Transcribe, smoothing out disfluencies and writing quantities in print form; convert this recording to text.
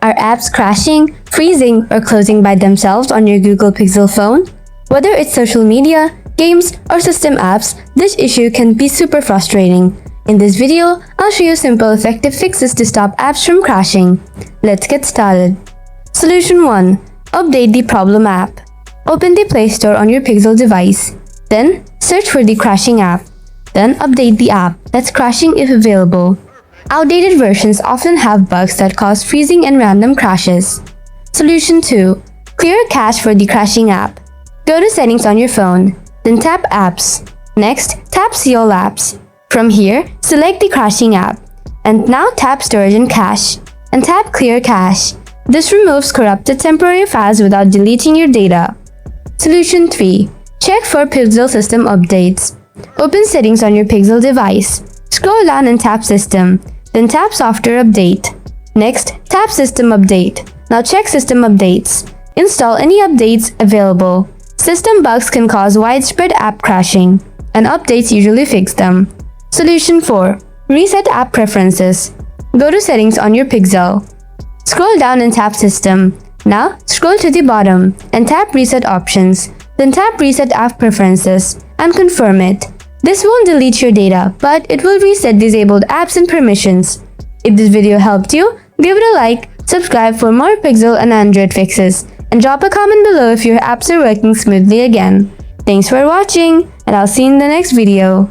Are apps crashing, freezing, or closing by themselves on your Google Pixel phone? Whether it's social media, games, or system apps, this issue can be super frustrating. In this video, I'll show you simple effective fixes to stop apps from crashing. Let's get started. Solution 1. Update the problem app. Open the Play Store on your Pixel device. Then, search for the crashing app. Then, update the app that's crashing if available. Outdated versions often have bugs that cause freezing and random crashes. Solution 2. Clear cache for the crashing app. Go to Settings on your phone. Then tap Apps. Next, tap See All Apps. From here, select the crashing app. And now tap Storage and Cache. And tap Clear Cache. This removes corrupted temporary files without deleting your data. Solution 3. Check for Pixel system updates. Open Settings on your Pixel device. Scroll down and tap System. Then tap Software Update. Next, tap System Update. Now check System Updates. Install any updates available. System bugs can cause widespread app crashing, and updates usually fix them. Solution 4. Reset app preferences. Go to Settings on your Pixel. Scroll down and tap System. Now, scroll to the bottom and tap Reset Options. Then tap Reset App Preferences and confirm it. This won't delete your data, but it will reset disabled apps and permissions. If this video helped you, give it a like, subscribe for more Pixel and Android fixes, and drop a comment below if your apps are working smoothly again. Thanks for watching, and I'll see you in the next video.